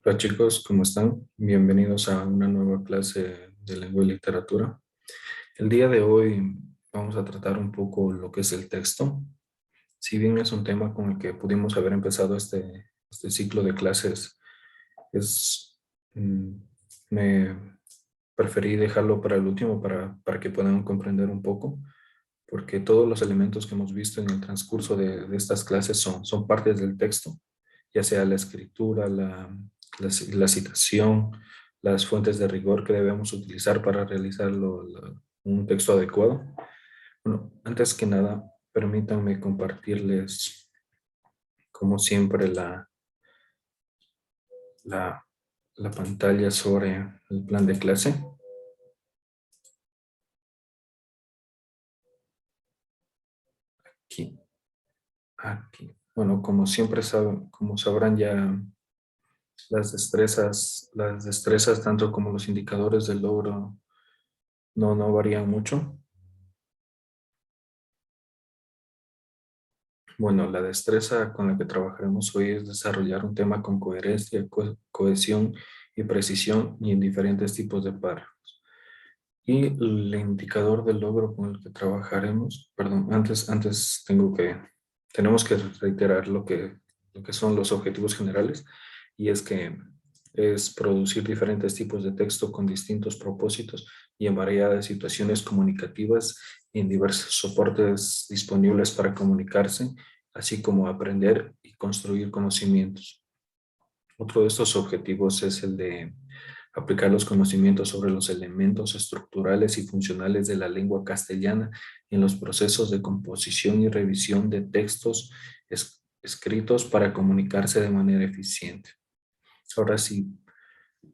Hola chicos, ¿cómo están? Bienvenidos a una nueva clase de lengua y literatura. El día de hoy vamos a tratar un poco lo que es el texto. Si bien es un tema con el que pudimos haber empezado este ciclo de clases, es, mm, me preferí dejarlo para el último para que puedan comprender un poco, porque todos los elementos que hemos visto en el transcurso de estas clases son partes del texto, ya sea la escritura, la citación, las fuentes de rigor que debemos utilizar para realizar un texto adecuado. Bueno, antes que nada, permítanme compartirles, como siempre, la, la pantalla sobre el plan de clase. Aquí, aquí. Bueno, como siempre saben, como sabrán ya, las destrezas, tanto como los indicadores del logro, no varían mucho. Bueno, la destreza con la que trabajaremos hoy es desarrollar un tema con coherencia, cohesión y precisión y en diferentes tipos de párrafos. Y el indicador del logro con el que trabajaremos, perdón, antes tenemos que reiterar lo que son los objetivos generales, y es que es producir diferentes tipos de texto con distintos propósitos y en variadas situaciones comunicativas y en diversos soportes disponibles para comunicarse, así como aprender y construir conocimientos. Otro de estos objetivos es el de aplicar los conocimientos sobre los elementos estructurales y funcionales de la lengua castellana en los procesos de composición y revisión de textos escritos para comunicarse de manera eficiente. Ahora sí,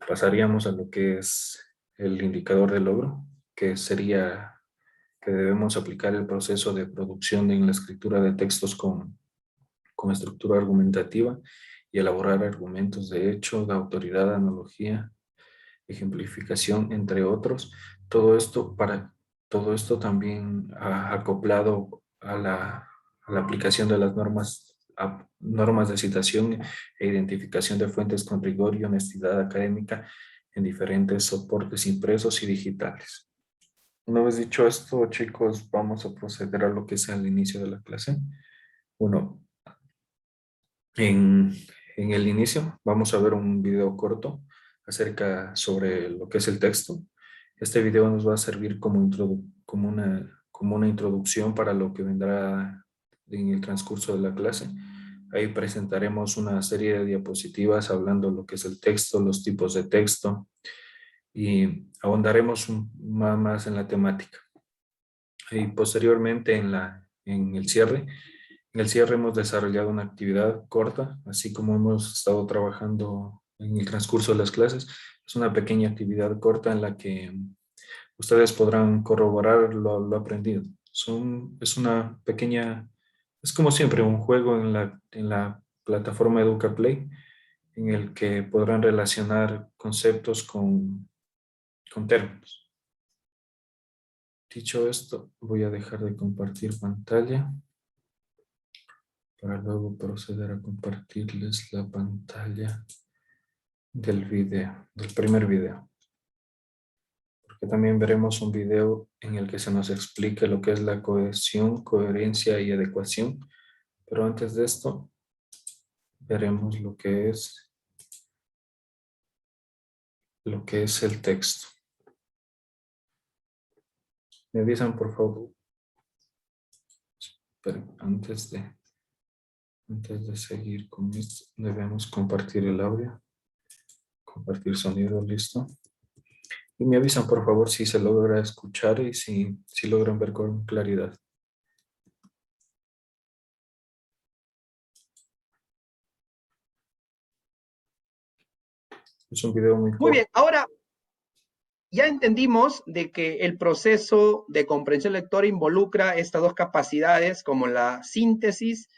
pasaríamos a lo que es el indicador de logro, que sería que debemos aplicar el proceso de producción en la escritura de textos con estructura argumentativa y elaborar argumentos de hecho, de autoridad, analogía, ejemplificación, entre otros. Todo esto también acoplado a la aplicación de las normas de citación e identificación de fuentes con rigor y honestidad académica en diferentes soportes impresos y digitales. Una vez dicho esto, chicos, vamos a proceder a lo que es el inicio de la clase. Bueno, en, en el inicio vamos a ver un video corto acerca sobre lo que es el texto. Este video nos va a servir como una introducción para lo que vendrá en el transcurso de la clase. Ahí presentaremos una serie de diapositivas hablando lo que es el texto, los tipos de texto, y ahondaremos más en la temática. Y posteriormente en el cierre hemos desarrollado una actividad corta, así como hemos estado trabajando en el transcurso de las clases. Es una pequeña actividad corta en la que ustedes podrán corroborar lo aprendido. Es como siempre un juego en la plataforma EducaPlay, en el que podrán relacionar conceptos con términos. Dicho esto, voy a dejar de compartir pantalla para luego proceder a compartirles la pantalla del primer video, porque también veremos un video en el que se nos explique lo que es la cohesión, coherencia y adecuación, pero antes de esto veremos lo que es el texto. Me avisan, por favor, pero antes de seguir con esto, debemos compartir el audio, compartir sonido, listo. Y me avisan, por favor, si se logra escuchar y si logran ver con claridad. Es un video muy Muy bien, corto. ahora ya entendimos de que el proceso de comprensión lectora involucra estas dos capacidades como la síntesis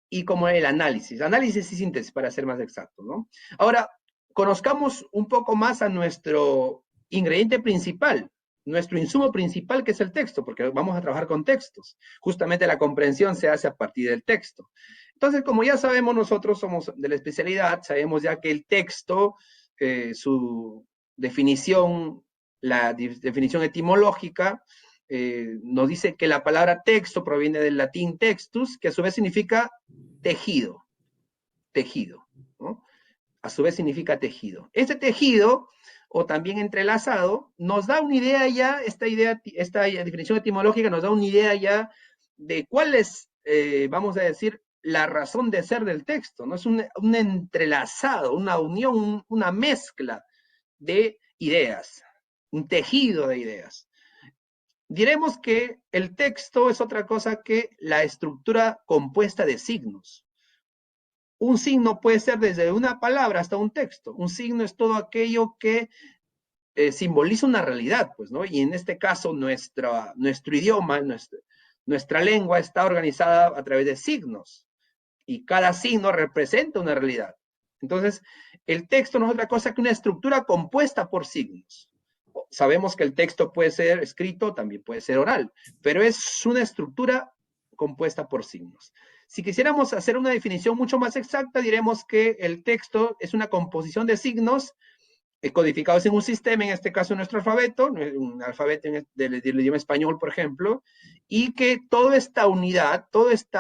y como el análisis. Análisis y síntesis para ser más exactos, ¿no? Ahora, conozcamos un poco más a nuestro ingrediente principal, nuestro insumo principal, que es el texto, porque vamos a trabajar con textos. Justamente la comprensión se hace a partir del texto. Entonces, como ya sabemos, nosotros somos de la especialidad, sabemos ya que el texto, su definición, la definición etimológica, nos dice que la palabra texto proviene del latín textus, que a su vez significa tejido, tejido, ¿no? A su vez significa tejido. Este tejido, o también entrelazado, nos da una idea ya, esta definición etimológica nos da una idea ya de cuál es, vamos a decir, la razón de ser del texto, ¿no? Es un entrelazado, una unión, una mezcla de ideas, un tejido de ideas. Diremos que el texto es otra cosa que la estructura compuesta de signos. Un signo puede ser desde una palabra hasta un texto. Un signo es todo aquello que simboliza una realidad, pues, ¿no? Y en este caso, nuestro idioma, nuestra lengua está organizada a través de signos. Y cada signo representa una realidad. Entonces, el texto no es otra cosa que una estructura compuesta por signos. Sabemos que el texto puede ser escrito, también puede ser oral, pero es una estructura compuesta por signos. Si quisiéramos hacer una definición mucho más exacta, diremos que el texto es una composición de signos codificados en un sistema, en este caso nuestro alfabeto, un alfabeto del idioma español, por ejemplo, y que toda esta unidad, todo este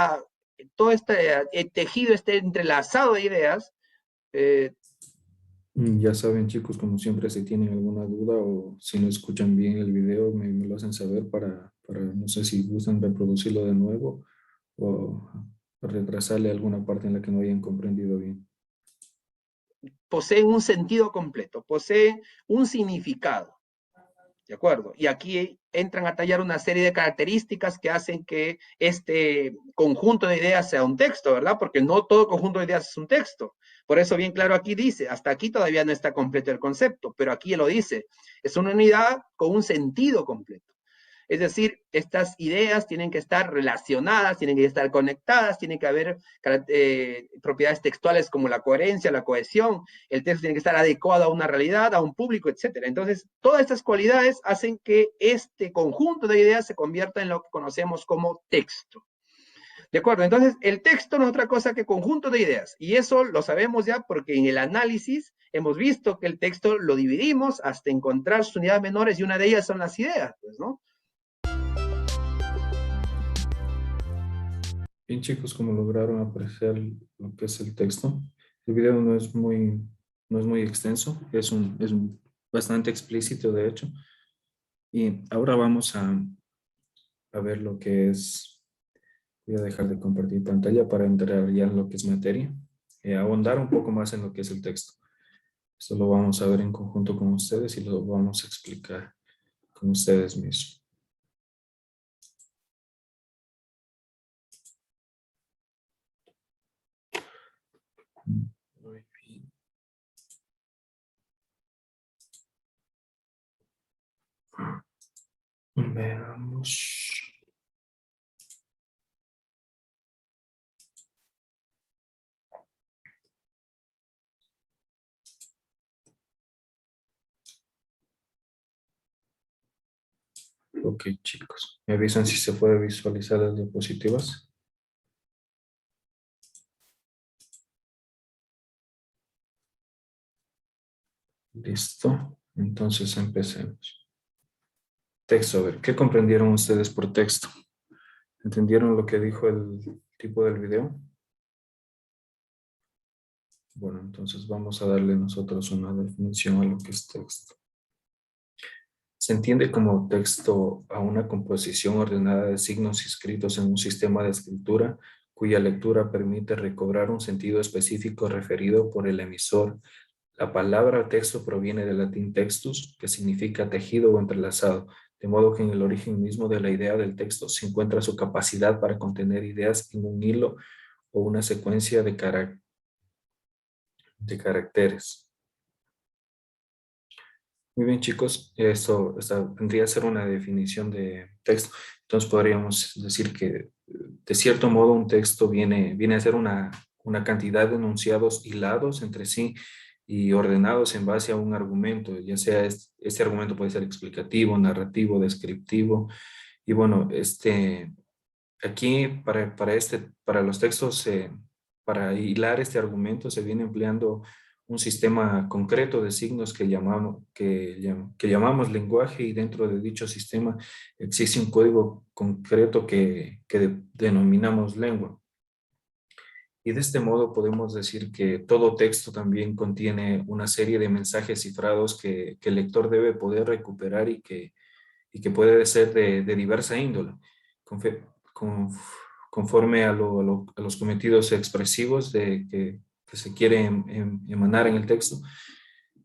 tejido, este entrelazado de ideas, Ya saben, chicos, como siempre, si tienen alguna duda o si no escuchan bien el video, me lo hacen saber no sé si gustan reproducirlo de nuevo o retrasarle alguna parte en la que no hayan comprendido bien. poseen un sentido completo, poseen un significado. ¿De acuerdo? Y aquí entran a tallar una serie de características que hacen que este conjunto de ideas sea un texto, ¿verdad? Porque no todo conjunto de ideas es un texto. Por eso bien claro aquí dice, hasta aquí todavía no está completo el concepto, pero aquí lo dice, es una unidad con un sentido completo. Es decir, estas ideas tienen que estar relacionadas, tienen que estar conectadas, tienen que haber propiedades textuales como la coherencia, la cohesión, el texto tiene que estar adecuado a una realidad, a un público, etc. Entonces, todas estas cualidades hacen que este conjunto de ideas se convierta en lo que conocemos como texto. ¿De acuerdo? Entonces, el texto no es otra cosa que conjunto de ideas. Y eso lo sabemos ya porque en el análisis hemos visto que el texto lo dividimos hasta encontrar sus unidades menores y una de ellas son las ideas, pues, ¿no? Bien, chicos, como lograron apreciar lo que es el texto, el video no es muy extenso, es bastante explícito, de hecho. Y ahora vamos a ver lo que es, voy a dejar de compartir pantalla para entrar ya en lo que es materia y ahondar un poco más en lo que es el texto. Esto lo vamos a ver en conjunto con ustedes y lo vamos a explicar con ustedes mismos. Muy bien. Veamos. Ok, chicos. ¿Me avisan si se puede visualizar las diapositivas? Listo. Entonces empecemos. Texto, a ver, ¿qué comprendieron ustedes por texto? ¿Entendieron lo que dijo el tipo del video? Bueno, entonces vamos a darle nosotros una definición a lo que es texto. Se entiende como texto a una composición ordenada de signos escritos en un sistema de escritura cuya lectura permite recobrar un sentido específico referido por el emisor. La palabra texto proviene del latín textus, que significa tejido o entrelazado, de modo que en el origen mismo de la idea del texto se encuentra su capacidad para contener ideas en un hilo o una secuencia de caracteres. Muy bien, chicos, esta vendría a ser una definición de texto. Entonces podríamos decir que, de cierto modo, un texto viene a ser una cantidad de enunciados hilados entre sí y ordenados en base a un argumento, ya sea este argumento puede ser explicativo, narrativo, descriptivo. Y bueno, aquí para los textos, para hilar este argumento se viene empleando un sistema concreto de signos que llamamos lenguaje, y dentro de dicho sistema existe un código concreto que denominamos lengua. Y de este modo podemos decir que todo texto también contiene una serie de mensajes cifrados que el lector debe poder recuperar y que puede ser de diversa índole, confe- con- conforme a los cometidos expresivos que se quiere emanar en el texto.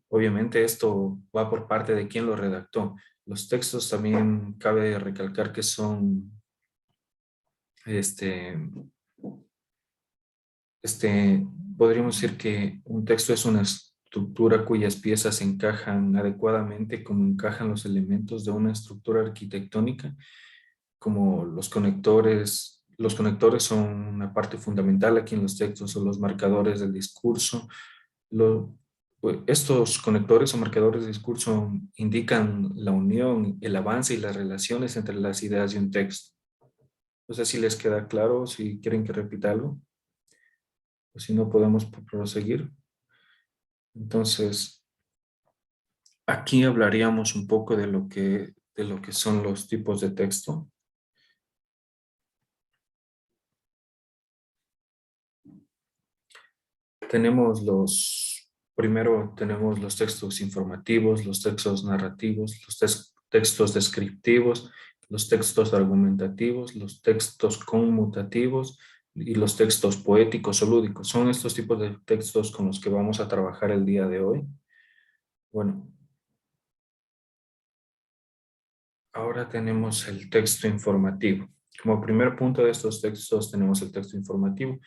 Obviamente esto va por parte de quien lo redactó. Los textos también cabe recalcar que son, este, Este, podríamos decir que un texto es una estructura cuyas piezas encajan adecuadamente como encajan los elementos de una estructura arquitectónica, como los conectores. Los conectores son una parte fundamental aquí en los textos, o los marcadores del discurso. Estos conectores o marcadores de discurso indican la unión, el avance y las relaciones entre las ideas de un texto. No sé si les queda claro, si quieren que repita algo, o si no podemos proseguir. Entonces, aquí hablaríamos un poco de lo que son los tipos de texto. Primero tenemos los textos informativos, los textos narrativos, los textos descriptivos, los textos argumentativos, los textos conmutativos y los textos poéticos o lúdicos. Son estos tipos de textos con los que vamos a trabajar el día de hoy. Bueno, ahora tenemos el texto informativo. Como primer punto de estos textos tenemos el texto informativo,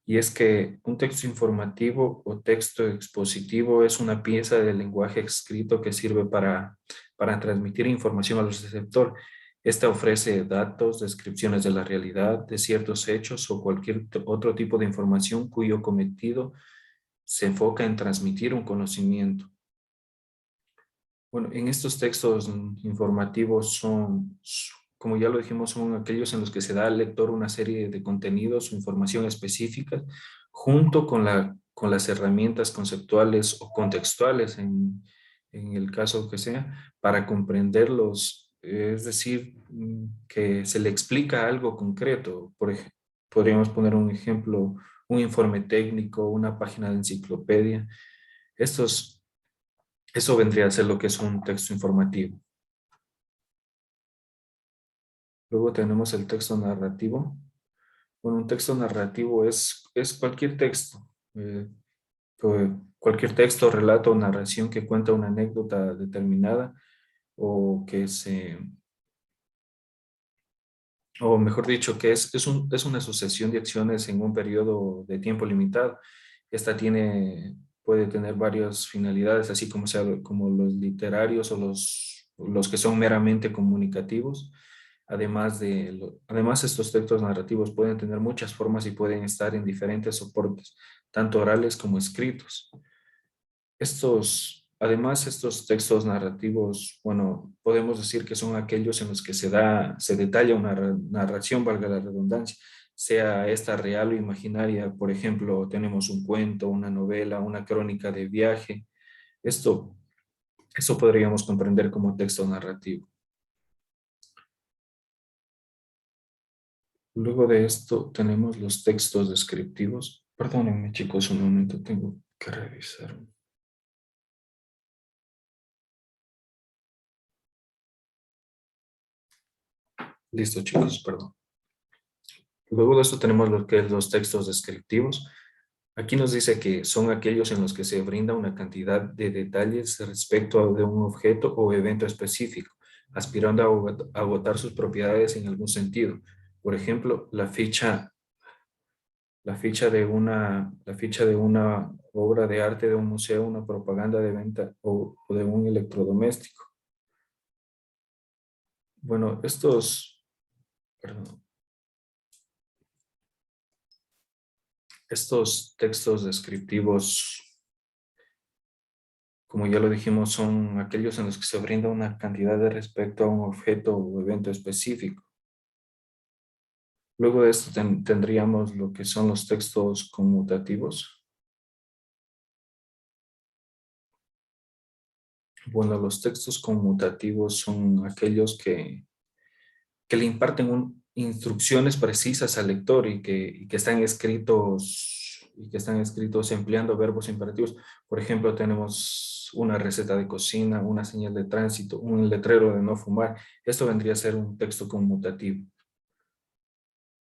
y es que un texto informativo o texto expositivo es una pieza de lenguaje escrito que sirve para transmitir información al receptor. Esta ofrece datos, descripciones de la realidad, de ciertos hechos o cualquier otro tipo de información cuyo cometido se enfoca en transmitir un conocimiento. Bueno, en estos textos informativos como ya lo dijimos, son aquellos en los que se da al lector una serie de contenidos o información específica, junto con las herramientas conceptuales o contextuales, en el caso que sea, para comprenderlos. Es decir, que se le explica algo concreto. Por ejemplo, podríamos poner un ejemplo, un informe técnico, una página de enciclopedia. Estos Eso vendría a ser lo que es un texto informativo. Luego tenemos el texto narrativo. Bueno, un texto narrativo es cualquier texto. Cualquier texto, relato o narración que cuenta una anécdota determinada, o o mejor dicho, que es una sucesión de acciones en un periodo de tiempo limitado. Esta puede tener varias finalidades, así como los literarios o los que son meramente comunicativos. Además, estos textos narrativos pueden tener muchas formas y pueden estar en diferentes soportes, tanto orales como escritos. Estos textos narrativos, bueno, podemos decir que son aquellos en los que se detalla una narración, valga la redundancia, sea esta real o imaginaria. Por ejemplo, tenemos un cuento, una novela, una crónica de viaje. Esto, Eso podríamos comprender como texto narrativo. Luego de esto tenemos los textos descriptivos. Perdónenme, chicos, un momento, tengo que revisar. Listo, chicos, perdón. Luego de esto tenemos lo que es los textos descriptivos. Aquí nos dice que son aquellos en los que se brinda una cantidad de detalles respecto de un objeto o evento específico, aspirando a agotar sus propiedades en algún sentido. Por ejemplo, la ficha de una obra de arte de un museo, una propaganda de venta o de un electrodoméstico. Bueno, perdón, estos textos descriptivos como ya lo dijimos, son aquellos en los que se brinda una cantidad de respecto a un objeto o evento específico. Luego de esto tendríamos lo que son los textos conmutativos. Bueno, los textos conmutativos son aquellos que le imparten instrucciones precisas al lector y que están escritos empleando verbos imperativos. Por ejemplo, tenemos una receta de cocina, una señal de tránsito, un letrero de no fumar. Esto vendría a ser un texto conmutativo.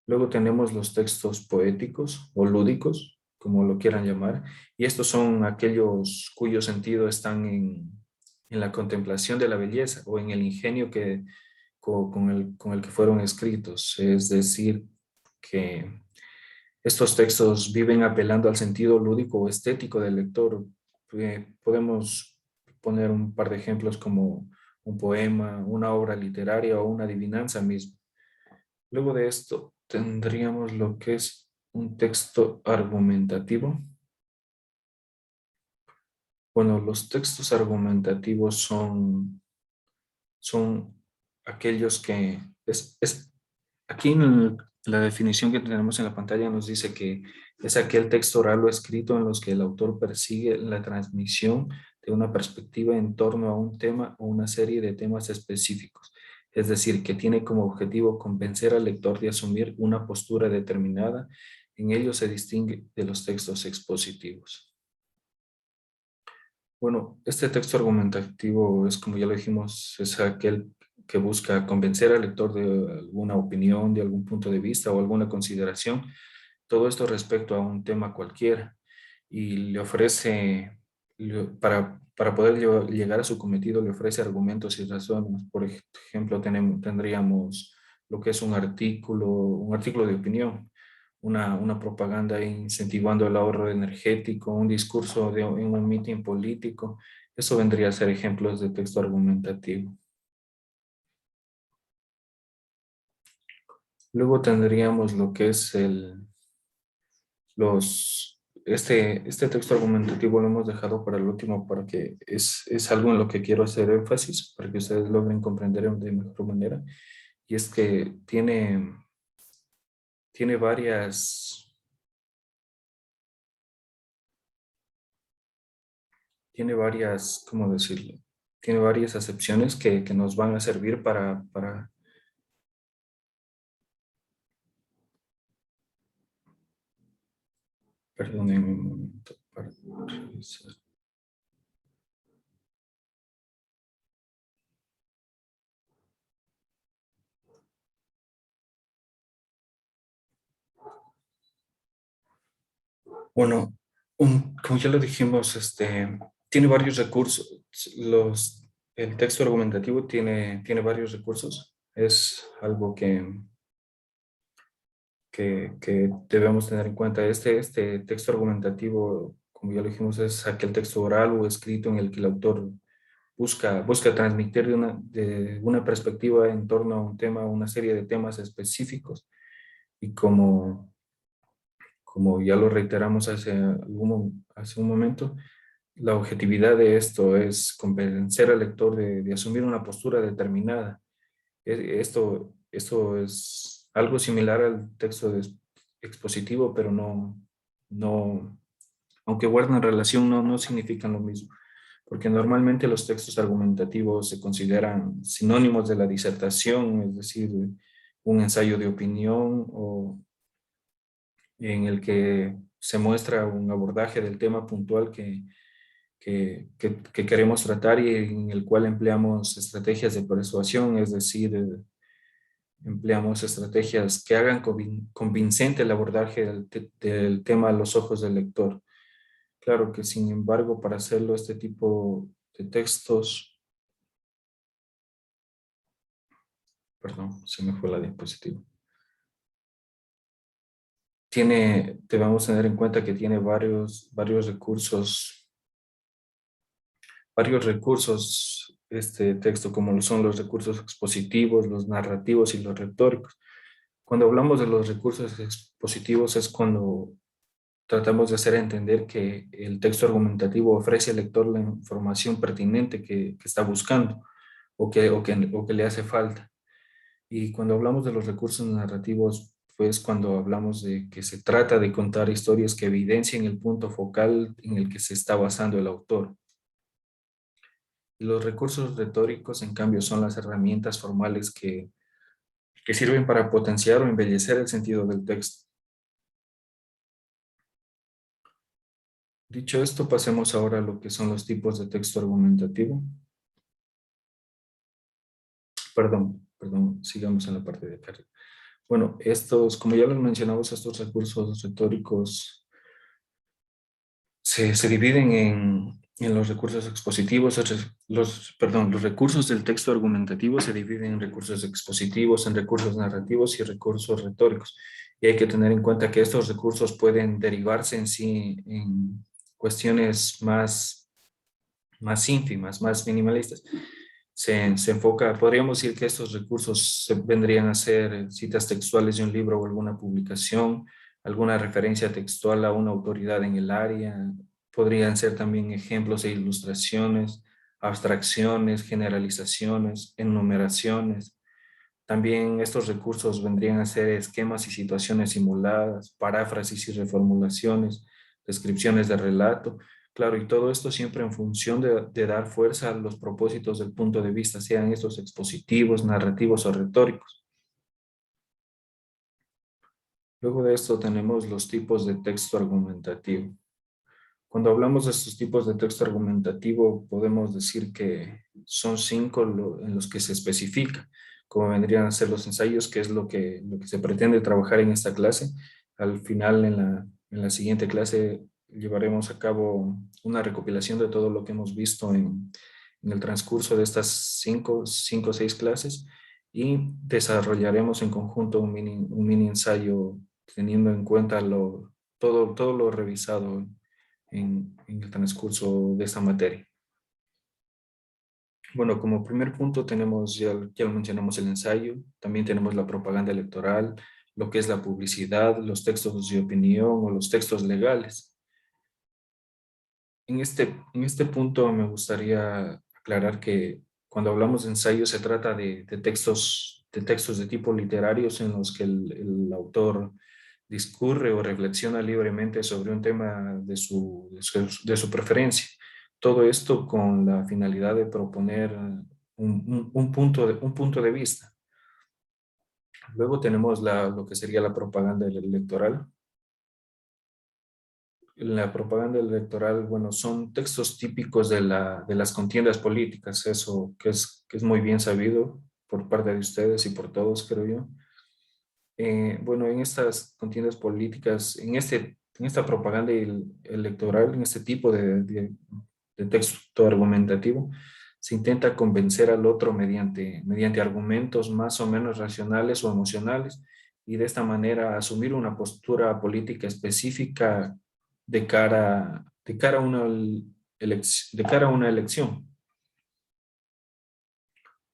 Luego tenemos los textos poéticos o lúdicos, como lo quieran llamar, y estos son aquellos cuyo sentido están en la contemplación de la belleza o en el ingenio con el que fueron escritos. Es decir, que estos textos viven apelando al sentido lúdico o estético del lector. Podemos poner un par de ejemplos como un poema, una obra literaria o una adivinanza misma. Luego de esto tendríamos lo que es un texto argumentativo. Bueno, los textos argumentativos son aquellos que aquí en la definición que tenemos en la pantalla nos dice que es aquel texto oral o escrito en los que el autor persigue la transmisión de una perspectiva en torno a un tema o una serie de temas específicos. Es decir, que tiene como objetivo convencer al lector de asumir una postura determinada. En ello se distingue de los textos expositivos. Bueno, este texto argumentativo es, como ya lo dijimos, es aquel que busca convencer al lector de alguna opinión, de algún punto de vista o alguna consideración, todo esto respecto a un tema cualquiera, y le ofrece, para poder llegar a su cometido, le ofrece argumentos y razones. Por ejemplo, tendríamos lo que es un artículo de opinión, una propaganda incentivando el ahorro energético, un discurso en un mitin político. Eso vendría a ser ejemplos de texto argumentativo. Luego tendríamos lo que es este texto argumentativo lo hemos dejado para el último porque es algo en lo que quiero hacer énfasis para que ustedes logren comprender de mejor manera. Y es que tiene varias, ¿cómo decirlo? Tiene varias acepciones que nos van a servir perdonen un momento, para revisar. Bueno, como ya lo dijimos, tiene varios recursos. El texto argumentativo tiene varios recursos. Es algo que debemos tener en cuenta. Este texto argumentativo, como ya lo dijimos, es aquel texto oral o escrito en el que el autor busca transmitir de una perspectiva en torno a un tema, una serie de temas específicos. Y como ya lo reiteramos hace un momento, la objetividad de esto es convencer al lector de asumir una postura determinada. Esto es algo similar al texto expositivo, pero no, aunque guardan relación, no significan lo mismo, porque normalmente los textos argumentativos se consideran sinónimos de la disertación, es decir, un ensayo de opinión o en el que se muestra un abordaje del tema puntual que queremos tratar y en el cual empleamos estrategias de persuasión, es decir, empleamos estrategias que hagan convincente el abordaje del tema a los ojos del lector. Claro que, sin embargo, para hacerlo este tipo de textos, perdón, se me fue la diapositiva. Debemos tener en cuenta que tiene varios recursos este texto, como lo son los recursos expositivos, los narrativos y los retóricos. Cuando hablamos de los recursos expositivos es cuando tratamos de hacer entender que el texto argumentativo ofrece al lector la información pertinente que está buscando o que le hace falta. Y cuando hablamos de los recursos narrativos, pues cuando hablamos de que se trata de contar historias que evidencien el punto focal en el que se está basando el autor. Y los recursos retóricos, en cambio, son las herramientas formales que sirven para potenciar o embellecer el sentido del texto. Dicho esto, pasemos ahora a lo que son los tipos de texto argumentativo. Perdón, sigamos en la parte de acá. Bueno, estos, como ya los mencionamos, estos recursos retóricos se dividen en los recursos expositivos, los recursos del texto argumentativo se dividen en recursos expositivos, en recursos narrativos y recursos retóricos. Y hay que tener en cuenta que estos recursos pueden derivarse en sí en cuestiones más ínfimas, más minimalistas. Se enfoca, podríamos decir que estos recursos vendrían a ser citas textuales de un libro o alguna publicación, alguna referencia textual a una autoridad en el área, podrían ser también ejemplos e ilustraciones, abstracciones, generalizaciones, enumeraciones. También estos recursos vendrían a ser esquemas y situaciones simuladas, paráfrasis y reformulaciones, descripciones de relato. Claro, y todo esto siempre en función de dar fuerza a los propósitos del punto de vista, sean estos expositivos, narrativos o retóricos. Luego de esto tenemos los tipos de texto argumentativo. Cuando hablamos de estos tipos de texto argumentativo, podemos decir que son 5 en los que se especifica, como vendrían a ser los ensayos, que es lo que se pretende trabajar en esta clase. Al final, en la siguiente clase, llevaremos a cabo una recopilación de todo lo que hemos visto en el transcurso de estas 5 o 6 clases y desarrollaremos en conjunto un mini ensayo teniendo en cuenta todo lo revisado en el transcurso de esta materia. Bueno, como primer punto tenemos, ya lo mencionamos, el ensayo, también tenemos la propaganda electoral, lo que es la publicidad, los textos de opinión o los textos legales. En este punto me gustaría aclarar que cuando hablamos de ensayo se trata de textos de tipo literarios en los que el autor discurre o reflexiona libremente sobre un tema de su preferencia. Todo esto con la finalidad de proponer un punto de vista. Luego tenemos lo que sería la propaganda electoral. La propaganda electoral, bueno, son textos típicos de las contiendas políticas, eso que es muy bien sabido por parte de ustedes y por todos, creo yo. Bueno, en estas contiendas políticas, en esta propaganda electoral, en este tipo de texto argumentativo, se intenta convencer al otro mediante argumentos más o menos racionales o emocionales y de esta manera asumir una postura política específica de cara a de cara a una elección.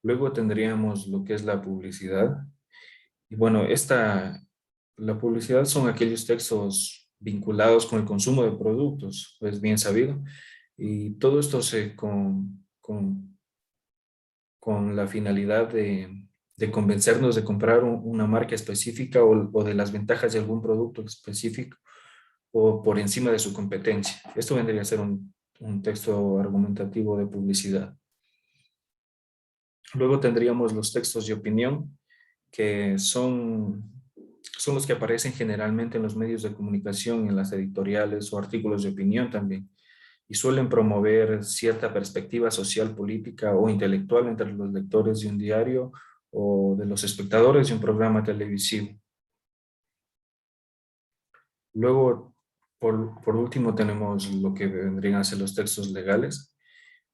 Luego tendríamos lo que es la publicidad. Y bueno, la publicidad son aquellos textos vinculados con el consumo de productos, pues bien sabido. Y todo esto con la finalidad de convencernos de comprar una marca específica o de las ventajas de algún producto específico o por encima de su competencia. Esto vendría a ser un texto argumentativo de publicidad. Luego tendríamos los textos de opinión, que son los que aparecen generalmente en los medios de comunicación, en las editoriales o artículos de opinión también, y suelen promover cierta perspectiva social, política o intelectual entre los lectores de un diario o de los espectadores de un programa televisivo. Luego, por último, tenemos lo que vendrían a ser los textos legales.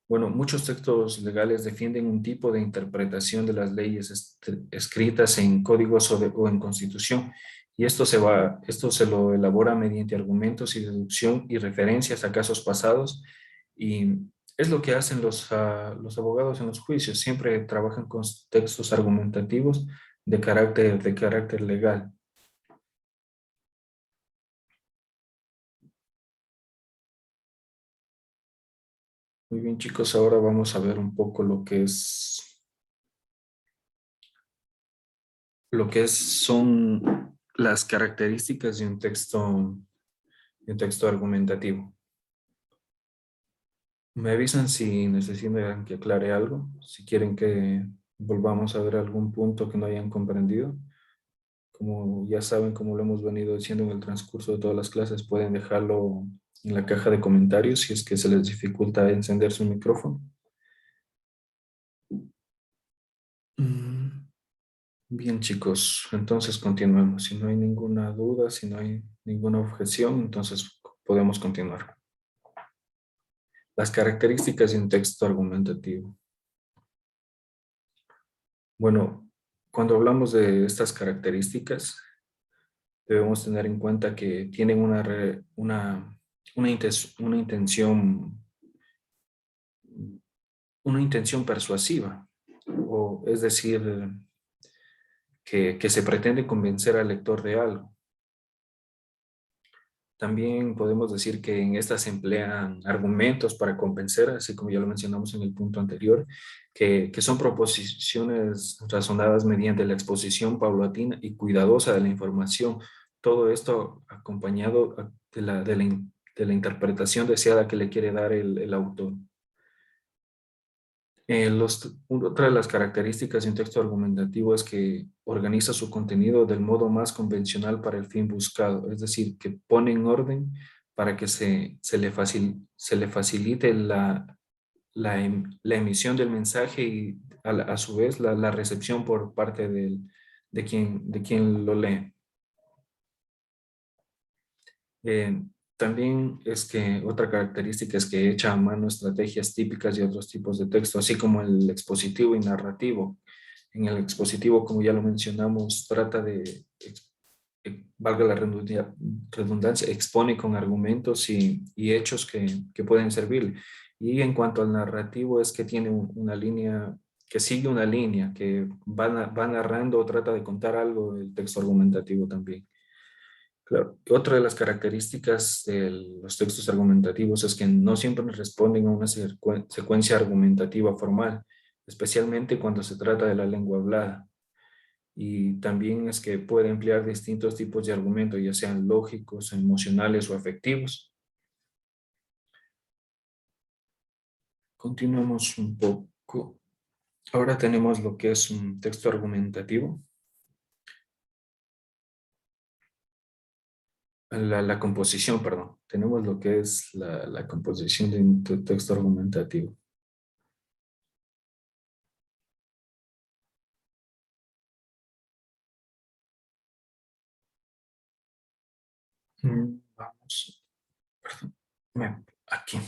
Bueno, muchos textos legales defienden un tipo de interpretación de las leyes escritas en códigos o en constitución, y esto se lo elabora mediante argumentos y deducción y referencias a casos pasados, y es lo que hacen los abogados en los juicios, siempre trabajan con textos argumentativos de carácter legal. Muy bien, chicos, ahora vamos a ver un poco son las características de un texto argumentativo. Me avisan si necesitan que aclare algo, si quieren que volvamos a ver algún punto que no hayan comprendido. Como ya saben, como lo hemos venido diciendo en el transcurso de todas las clases, pueden dejarlo en la caja de comentarios si es que se les dificulta encender su micrófono. Mm, Bien, chicos, entonces continuemos. Si no hay ninguna duda, si no hay ninguna objeción, entonces podemos continuar. Las características de un texto argumentativo. Bueno, cuando hablamos de estas características, debemos tener en cuenta que tienen una intención persuasiva, o es decir, que se pretende convencer al lector de algo. También podemos decir que en estas se emplean argumentos para convencer, así como ya lo mencionamos en el punto anterior, que son proposiciones razonadas mediante la exposición paulatina y cuidadosa de la información. Todo esto acompañado de la interpretación deseada que le quiere dar el autor. Otra de las características de un texto argumentativo es que organiza su contenido del modo más convencional para el fin buscado, es decir, que pone en orden para que se le facilite la emisión del mensaje y a su vez la recepción por parte de quien lo lee. Eh, También es que otra característica es que echa a mano estrategias típicas de otros tipos de texto, así como el expositivo y narrativo. En el expositivo, como ya lo mencionamos, trata valga la redundancia, expone con argumentos y hechos que pueden servir. Y en cuanto al narrativo, es que tiene una línea, que sigue una línea, que va narrando o trata de contar algo del texto argumentativo también. Claro, otra de las características de los textos argumentativos es que no siempre responden a una secuencia argumentativa formal, especialmente cuando se trata de la lengua hablada. Y también es que puede emplear distintos tipos de argumentos, ya sean lógicos, emocionales o afectivos. Continuamos un poco. Ahora tenemos lo que es un texto argumentativo. La composición, perdón. Tenemos lo que es la composición de un texto argumentativo. Vamos, perdón, aquí.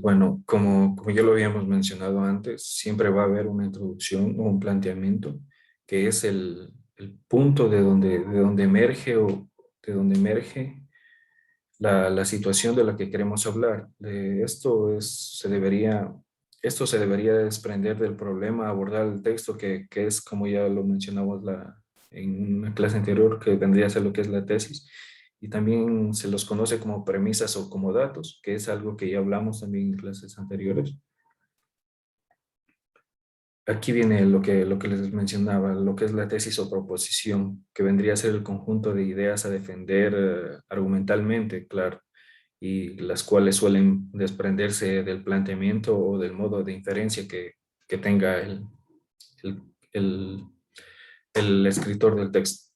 Bueno, como ya lo habíamos mencionado antes, siempre va a haber una introducción o un planteamiento que es el punto de donde emerge o de donde emerge la situación de la que queremos hablar. Esto se debería desprender del problema, abordar el texto que es, como ya lo mencionamos en una clase anterior, que vendría a ser lo que es la tesis, y también se los conoce como premisas o como datos, que es algo que ya hablamos también en clases anteriores. Aquí viene lo que les mencionaba, lo que es la tesis o proposición, que vendría a ser el conjunto de ideas a defender argumentalmente, claro, y las cuales suelen desprenderse del planteamiento o del modo de inferencia que tenga el, el- el escritor del texto.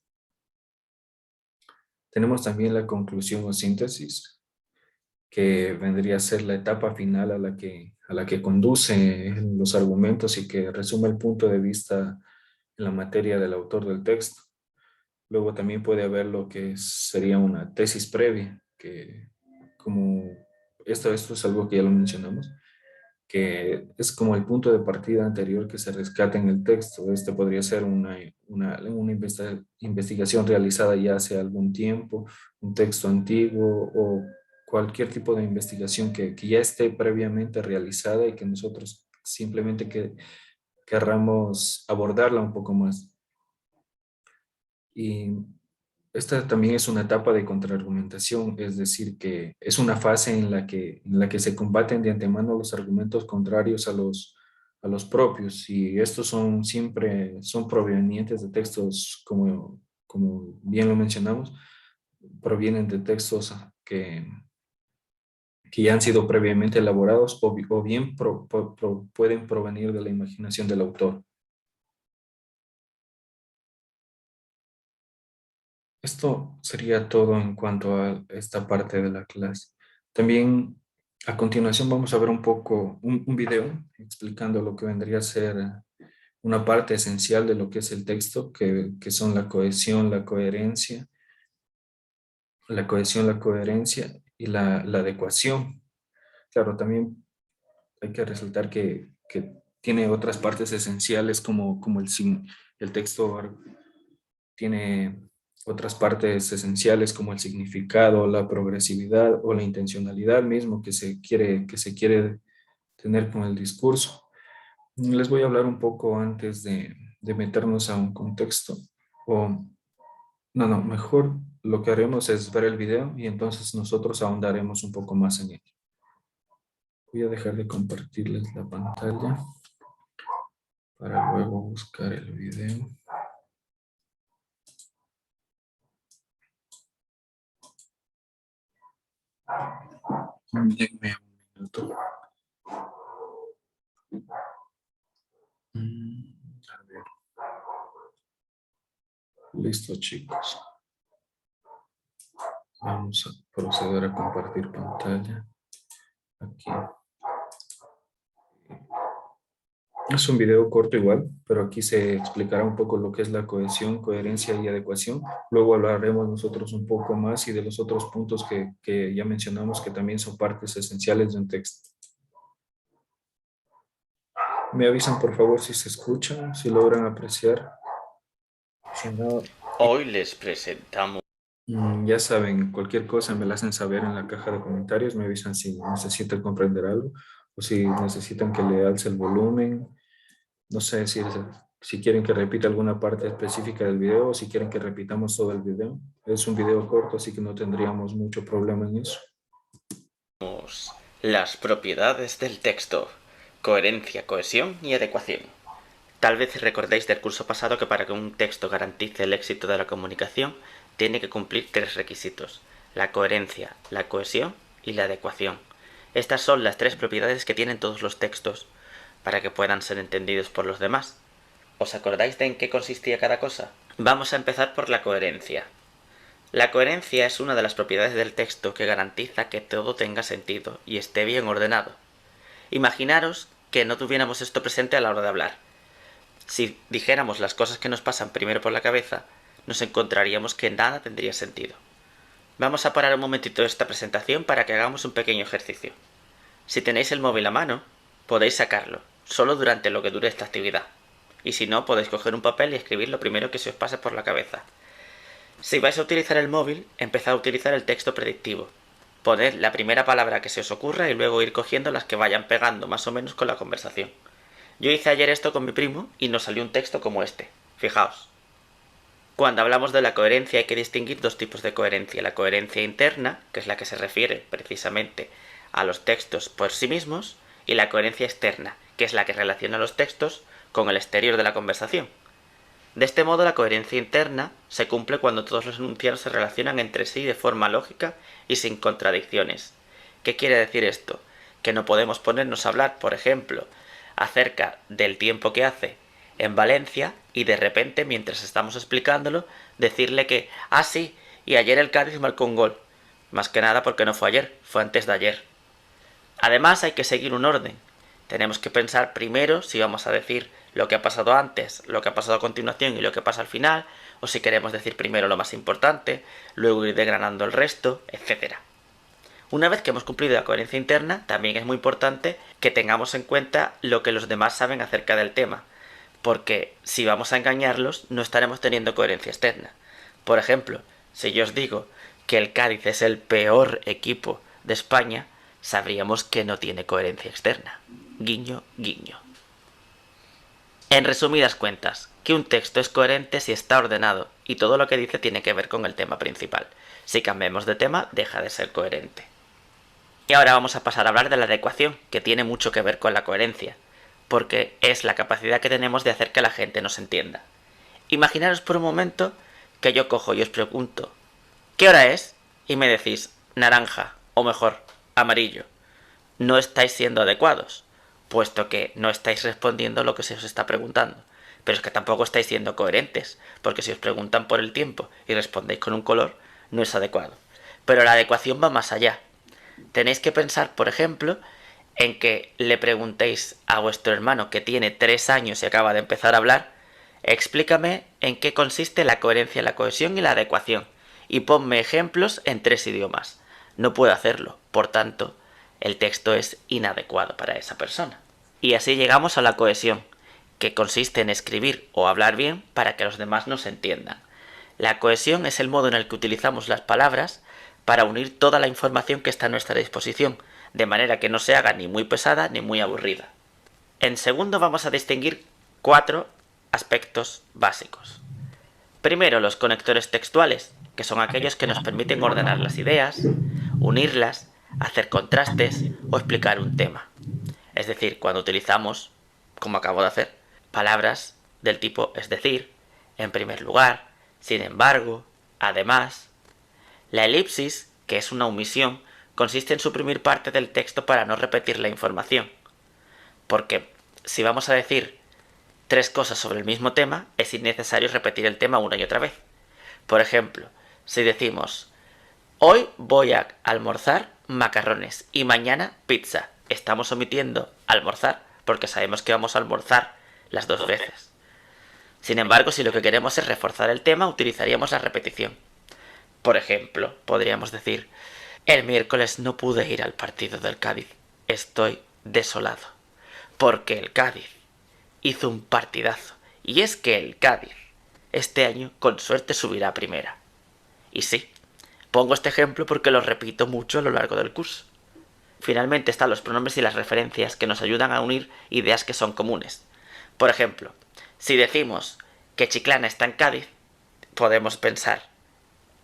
Tenemos también la conclusión o síntesis, que vendría a ser la etapa final a la que conduce los argumentos y que resume el punto de vista en la materia del autor del texto. Luego también puede haber lo que sería una tesis previa, que como esto es algo que ya lo mencionamos, que es como el punto de partida anterior que se rescata en el texto. Este podría ser una investigación realizada ya hace algún tiempo, un texto antiguo o cualquier tipo de investigación que ya esté previamente realizada y que nosotros simplemente querramos abordarla un poco más. Y esta también es una etapa de contraargumentación, es decir, que es una fase en la que se combaten de antemano los argumentos contrarios a los propios, y estos son siempre son provenientes de textos, como bien lo mencionamos, provienen de textos que ya han sido previamente elaborados o bien pueden provenir de la imaginación del autor. Esto sería todo en cuanto a esta parte de la clase. También a continuación vamos a ver un poco un video explicando lo que vendría a ser una parte esencial de lo que es el texto, que son la cohesión, la coherencia y la adecuación. Claro, también hay que resaltar que tiene otras partes esenciales como el texto tiene otras partes esenciales como el significado, la progresividad o la intencionalidad mismo que se quiere tener con el discurso. Les voy a hablar un poco antes de meternos a un contexto. O, no, mejor lo que haremos es ver el video y entonces nosotros ahondaremos un poco más en él. Voy a dejar de compartirles la pantalla para luego buscar el video. Denme un minuto. A ver. Listo, chicos. Vamos a proceder a compartir pantalla. Aquí. Es un video corto igual, pero aquí se explicará un poco lo que es la cohesión, coherencia y adecuación. Luego hablaremos nosotros un poco más y de los otros puntos que ya mencionamos que también son partes esenciales de un texto. Me avisan por favor si se escuchan, si logran apreciar. Si no, Hoy les presentamos. ya saben, cualquier cosa me la hacen saber en la caja de comentarios, me avisan si necesitan comprender algo o si necesitan que le alce el volumen. No sé si quieren que repita alguna parte específica del video o si quieren que repitamos todo el video. Es un video corto, así que no tendríamos mucho problema en eso. Las propiedades del texto: coherencia, cohesión y adecuación. Tal vez recordéis del curso pasado que para que un texto garantice el éxito de la comunicación tiene que cumplir 3 requisitos: la coherencia, la cohesión y la adecuación. Estas son las 3 propiedades que tienen todos los textos para que puedan ser entendidos por los demás. ¿Os acordáis de en qué consistía cada cosa? Vamos a empezar por la coherencia. La coherencia es una de las propiedades del texto que garantiza que todo tenga sentido y esté bien ordenado. Imaginaros que no tuviéramos esto presente a la hora de hablar. Si dijéramos las cosas que nos pasan primero por la cabeza, nos encontraríamos que nada tendría sentido. Vamos a parar un momentito esta presentación para que hagamos un pequeño ejercicio. Si tenéis el móvil a mano, podéis sacarlo, solo durante lo que dure esta actividad. Y si no, podéis coger un papel y escribir lo primero que se os pase por la cabeza. Si vais a utilizar el móvil, empezad a utilizar el texto predictivo. Poned la primera palabra que se os ocurra y luego ir cogiendo las que vayan pegando más o menos con la conversación. Yo hice ayer esto con mi primo y nos salió un texto como este. Fijaos. Cuando hablamos de la coherencia hay que distinguir 2 tipos de coherencia. La coherencia interna, que es la que se refiere precisamente a los textos por sí mismos, y la coherencia externa, que es la que relaciona los textos con el exterior de la conversación. De este modo, la coherencia interna se cumple cuando todos los enunciados se relacionan entre sí de forma lógica y sin contradicciones. ¿Qué quiere decir esto? Que no podemos ponernos a hablar, por ejemplo, acerca del tiempo que hace en Valencia y de repente, mientras estamos explicándolo, decirle que, sí, y ayer el Cádiz marcó un gol. Más que nada porque no fue ayer, fue antes de ayer. Además, hay que seguir un orden. Tenemos que pensar primero si vamos a decir lo que ha pasado antes, lo que ha pasado a continuación y lo que pasa al final, o si queremos decir primero lo más importante, luego ir desgranando el resto, etc. Una vez que hemos cumplido la coherencia interna, también es muy importante que tengamos en cuenta lo que los demás saben acerca del tema, porque si vamos a engañarlos, no estaremos teniendo coherencia externa. Por ejemplo, si yo os digo que el Cádiz es el peor equipo de España, sabríamos que no tiene coherencia externa. Guiño, guiño. En resumidas cuentas, que un texto es coherente si está ordenado y todo lo que dice tiene que ver con el tema principal. Si cambiamos de tema, deja de ser coherente. Y ahora vamos a pasar a hablar de la adecuación, que tiene mucho que ver con la coherencia, porque es la capacidad que tenemos de hacer que la gente nos entienda. Imaginaros por un momento que yo cojo y os pregunto, ¿qué hora es? Y me decís, naranja, o mejor, amarillo. No estáis siendo adecuados, puesto que no estáis respondiendo lo que se os está preguntando. Pero es que tampoco estáis siendo coherentes, porque si os preguntan por el tiempo y respondéis con un color, no es adecuado. Pero la adecuación va más allá. Tenéis que pensar, por ejemplo, en que le preguntéis a vuestro hermano que tiene 3 años y acaba de empezar a hablar, explícame en qué consiste la coherencia, la cohesión y la adecuación, y ponme ejemplos en 3 idiomas. No puedo hacerlo, por tanto, el texto es inadecuado para esa persona. Y así llegamos a la cohesión, que consiste en escribir o hablar bien para que los demás nos entiendan. La cohesión es el modo en el que utilizamos las palabras para unir toda la información que está a nuestra disposición, de manera que no se haga ni muy pesada ni muy aburrida. En segundo vamos a distinguir 4 aspectos básicos. Primero, los conectores textuales, que son aquellos que nos permiten ordenar las ideas, unirlas, hacer contrastes o explicar un tema. Es decir, cuando utilizamos, como acabo de hacer, palabras del tipo es decir, en primer lugar, sin embargo, además. La elipsis, que es una omisión, consiste en suprimir parte del texto para no repetir la información. Porque si vamos a decir 3 cosas sobre el mismo tema, es innecesario repetir el tema una y otra vez. Por ejemplo, si decimos, hoy voy a almorzar macarrones y mañana pizza, estamos omitiendo almorzar porque sabemos que vamos a almorzar las 2 veces. Sin embargo, si lo que queremos es reforzar el tema, utilizaríamos la repetición. Por ejemplo, podríamos decir, el miércoles no pude ir al partido del Cádiz. Estoy desolado. Porque el Cádiz hizo un partidazo. Y es que el Cádiz, este año, con suerte subirá a primera. Y sí, pongo este ejemplo porque lo repito mucho a lo largo del curso. Finalmente están los pronombres y las referencias que nos ayudan a unir ideas que son comunes. Por ejemplo, si decimos que Chiclana está en Cádiz, podemos pensar,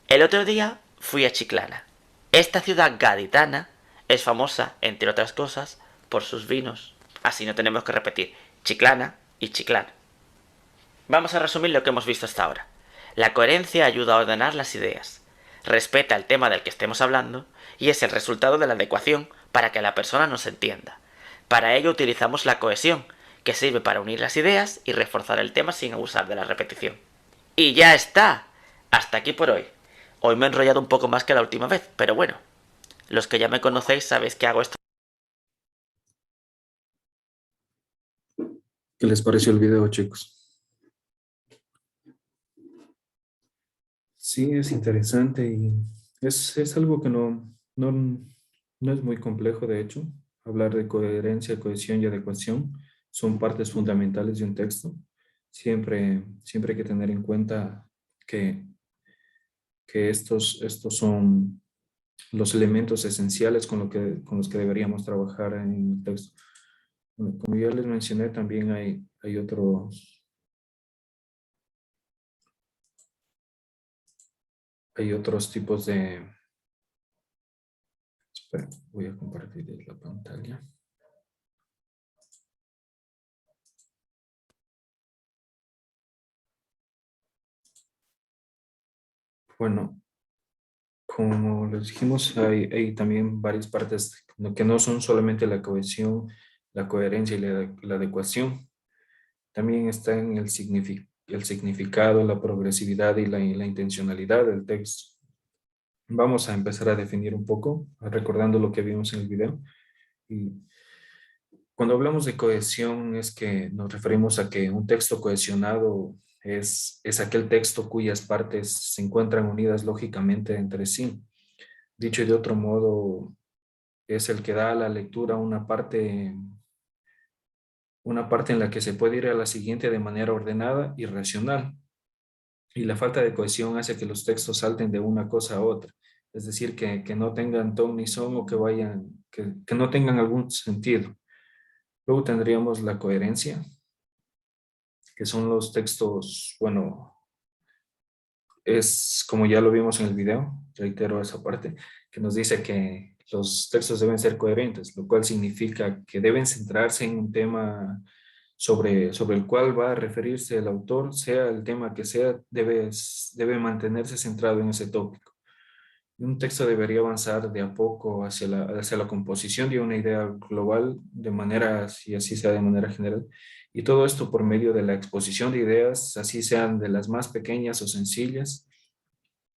el otro día fui a Chiclana. Esta ciudad gaditana es famosa, entre otras cosas, por sus vinos. Así no tenemos que repetir Chiclana y Chiclana. Vamos a resumir lo que hemos visto hasta ahora. La coherencia ayuda a ordenar las ideas, respeta el tema del que estemos hablando y es el resultado de la adecuación para que la persona nos entienda. Para ello utilizamos la cohesión, que sirve para unir las ideas y reforzar el tema sin abusar de la repetición. ¡Y ya está! Hasta aquí por hoy. Hoy me he enrollado un poco más que la última vez, pero bueno, los que ya me conocéis sabéis que hago esto. ¿Qué les pareció el video, chicos? Sí, es interesante y es algo que no es muy complejo, de hecho. Hablar de coherencia, cohesión y adecuación son partes fundamentales de un texto. Siempre hay que tener en cuenta que, que estos son los elementos esenciales con los que deberíamos trabajar en el texto. Bueno, como ya les mencioné, también hay otros tipos de... Espera, voy a compartir la pantalla. Bueno, como les dijimos, hay también varias partes que no son solamente la cohesión, la coherencia y la adecuación. También está en el significado, la progresividad y la intencionalidad del texto. Vamos a empezar a definir un poco, recordando lo que vimos en el video. Y cuando hablamos de cohesión es que nos referimos a que un texto cohesionado es aquel texto cuyas partes se encuentran unidas lógicamente entre sí. Dicho de otro modo, es el que da a la lectura una parte en la que se puede ir a la siguiente de manera ordenada y racional. Y la falta de cohesión hace que los textos salten de una cosa a otra. Es decir, que no tengan ton ni son o que no tengan algún sentido. Luego tendríamos la coherencia, que son los textos, bueno, es como ya lo vimos en el video, reitero esa parte, que nos dice que los textos deben ser coherentes, lo cual significa que deben centrarse en un tema sobre el cual va a referirse el autor, sea el tema que sea, debe mantenerse centrado en ese tópico. Un texto debería avanzar de a poco hacia la composición de una idea global, de manera, si así sea de manera general, y todo esto por medio de la exposición de ideas, así sean de las más pequeñas o sencillas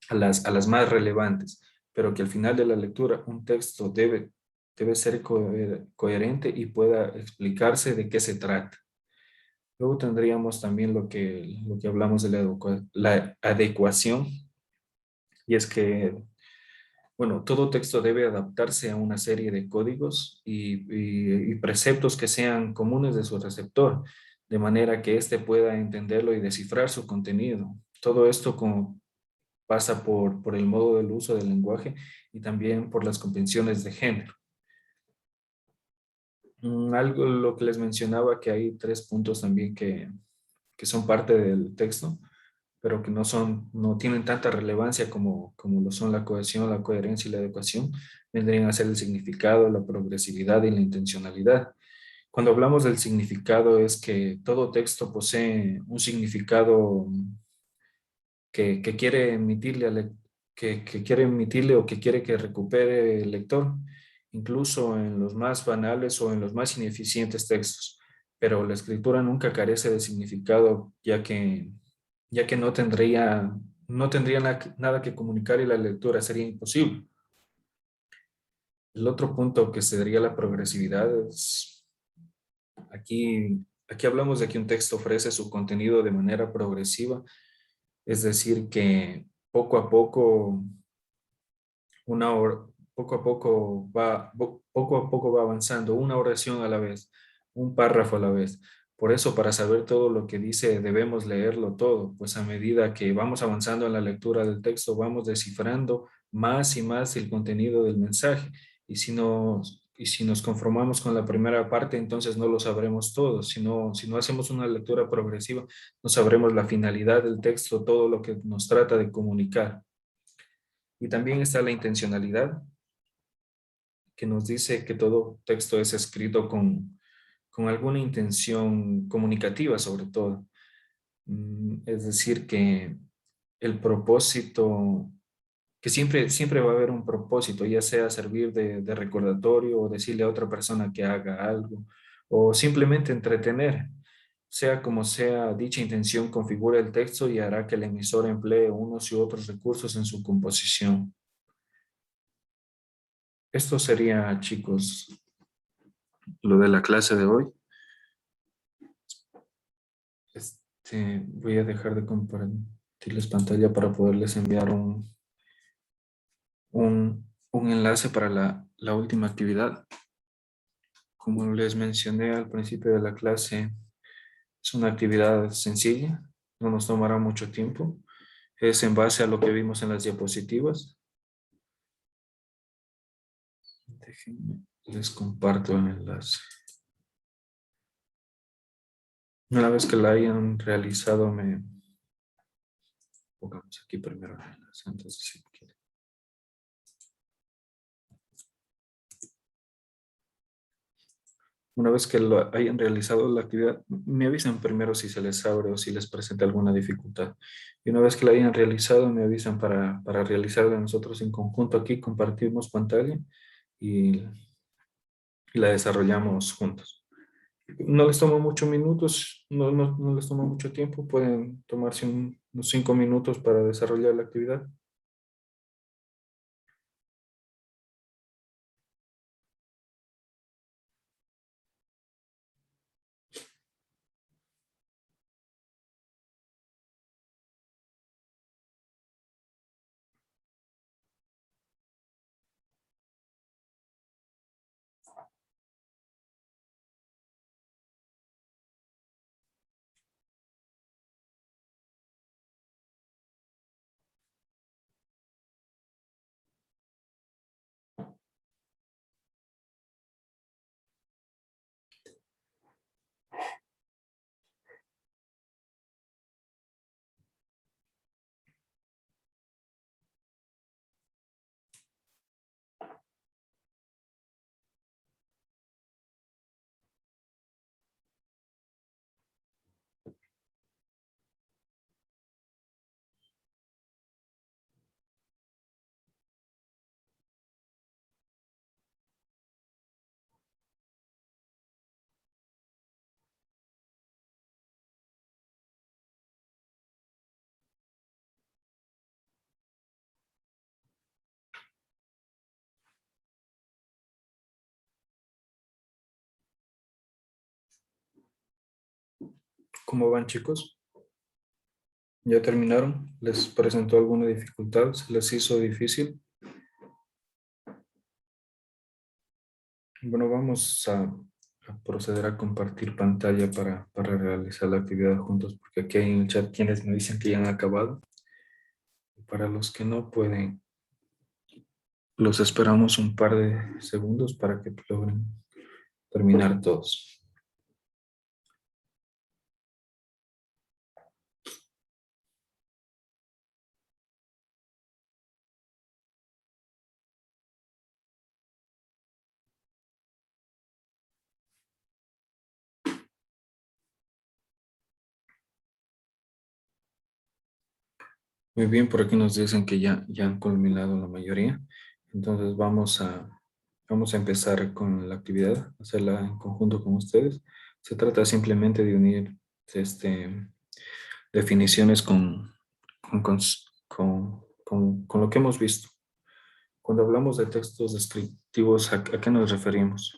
a las más relevantes, pero que al final de la lectura un texto debe ser coherente y pueda explicarse de qué se trata. Luego tendríamos también lo que hablamos de la adecuación, y es que, bueno, todo texto debe adaptarse a una serie de códigos y preceptos que sean comunes de su receptor, de manera que éste pueda entenderlo y descifrar su contenido. Todo esto pasa por el modo del uso del lenguaje y también por las convenciones de género. Algo lo que les mencionaba, que hay tres puntos también que son parte del texto, pero que no tienen tanta relevancia como lo son la cohesión, la coherencia y la adecuación, vendrían a ser el significado, la progresividad y la intencionalidad. Cuando hablamos del significado es que todo texto posee un significado que quiere emitirle que quiere emitirle o que quiere que recupere el lector, incluso en los más banales o en los más ineficientes textos. Pero la escritura nunca carece de significado, ya que no tendría nada que comunicar y la lectura sería imposible. El otro punto que sería la progresividad es, aquí hablamos de que un texto ofrece su contenido de manera progresiva, es decir, que una hora, poco a poco va avanzando, una oración a la vez, un párrafo a la vez. Por eso, para saber todo lo que dice, debemos leerlo todo, pues a medida que vamos avanzando en la lectura del texto, vamos descifrando más y más el contenido del mensaje. Y si nos conformamos con la primera parte, entonces no lo sabremos todo. Si no hacemos una lectura progresiva, no sabremos la finalidad del texto, todo lo que nos trata de comunicar. Y también está la intencionalidad, que nos dice que todo texto es escrito con alguna intención comunicativa, sobre todo. Es decir, que el propósito, que siempre va a haber un propósito, ya sea servir de recordatorio o decirle a otra persona que haga algo, o simplemente entretener. Sea como sea, dicha intención configura el texto y hará que el emisor emplee unos y otros recursos en su composición. Esto sería, chicos, lo de la clase de hoy. Voy a dejar de compartirles pantalla para poderles enviar un enlace para la última actividad. Como les mencioné al principio de la clase, es una actividad sencilla, no nos tomará mucho tiempo. Es en base a lo que vimos en las diapositivas. Déjenme, les comparto el enlace. Una vez que la hayan realizado, pongamos aquí primero el enlace antes de seguir. Una vez que lo hayan realizado la actividad, me avisan primero si se les abre o si les presenta alguna dificultad. Y una vez que la hayan realizado, me avisan para realizarla nosotros en conjunto aquí, compartimos pantalla y, y la desarrollamos juntos. No les toma muchos minutos, no les toma mucho tiempo, pueden tomarse unos 5 minutos para desarrollar la actividad. ¿Cómo van, chicos? ¿Ya terminaron? ¿Les presentó alguna dificultad? ¿Se les hizo difícil? Bueno, vamos a proceder a compartir pantalla para realizar la actividad juntos, porque aquí hay en el chat quienes me dicen que ya han acabado. Para los que no pueden, los esperamos un par de segundos para que logren terminar todos. Muy bien, por aquí nos dicen que ya han culminado la mayoría. Entonces vamos a empezar con la actividad, hacerla en conjunto con ustedes. Se trata simplemente de unir definiciones con, cons- con lo que hemos visto. Cuando hablamos de textos descriptivos, ¿a qué nos referimos?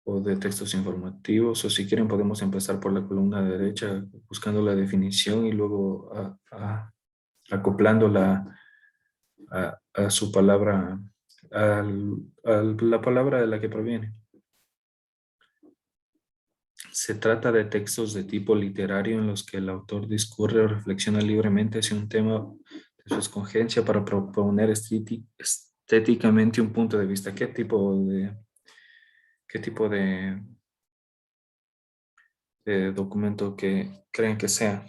O de textos informativos, o si quieren podemos empezar por la columna derecha buscando la definición y luego acoplándola a su palabra, a la palabra de la que proviene. Se trata de textos de tipo literario en los que el autor discurre o reflexiona libremente hacia un tema de su escogencia para proponer estéticamente un punto de vista. Qué tipo de documento que creen que sea?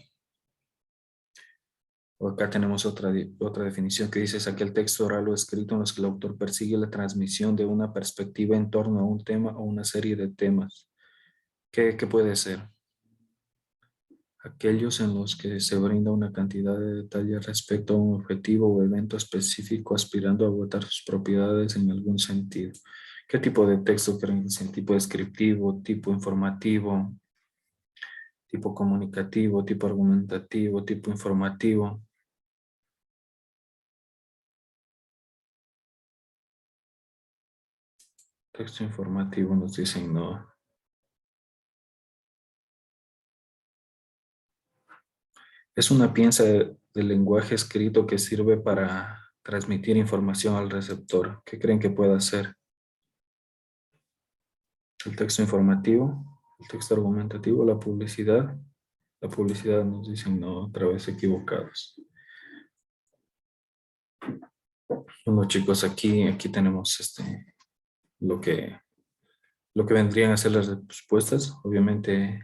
O acá tenemos otra definición que dice: es aquel texto oral o escrito en los que el autor persigue la transmisión de una perspectiva en torno a un tema o una serie de temas. ¿Qué puede ser? Aquellos en los que se brinda una cantidad de detalles respecto a un objetivo o evento específico aspirando a agotar sus propiedades en algún sentido. ¿Qué tipo de texto creen que es? ¿El tipo descriptivo, tipo informativo, tipo comunicativo, tipo argumentativo, tipo informativo? Texto informativo nos dicen no. Es una pieza de lenguaje escrito que sirve para transmitir información al receptor. ¿Qué creen que pueda ser? El texto informativo, el texto argumentativo, la publicidad. La publicidad nos dicen no, otra vez equivocados. Bueno, chicos, aquí tenemos lo que, lo que vendrían a ser las respuestas. Obviamente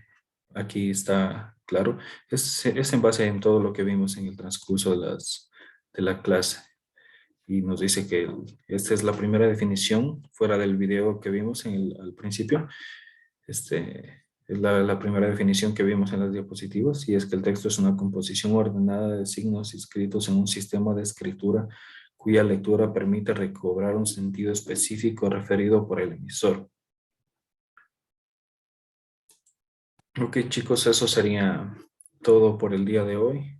aquí está claro. Es en base en todo lo que vimos en el transcurso de la clase. Y nos dice que esta es la primera definición fuera del video que vimos al principio. Es la primera definición que vimos en las diapositivas, y es que el texto es una composición ordenada de signos escritos en un sistema de escritura cuya lectura permite recobrar un sentido específico referido por el emisor. Ok, chicos, eso sería todo por el día de hoy.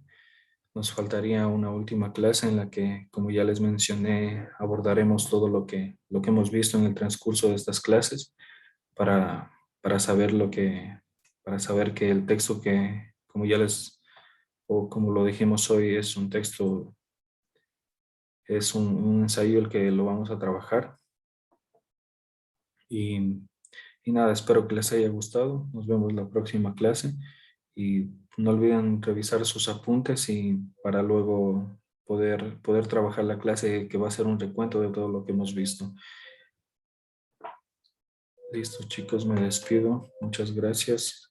Nos faltaría una última clase en la que, como ya les mencioné, abordaremos todo lo que hemos visto en el transcurso de estas clases para, para saber para saber que el texto que, o como lo dijimos hoy, es un texto, es un ensayo el que lo vamos a trabajar. Y nada, espero que les haya gustado. Nos vemos la próxima clase. Y no olviden revisar sus apuntes y para luego poder trabajar la clase, que va a ser un recuento de todo lo que hemos visto. Listo, chicos, me despido. Muchas gracias.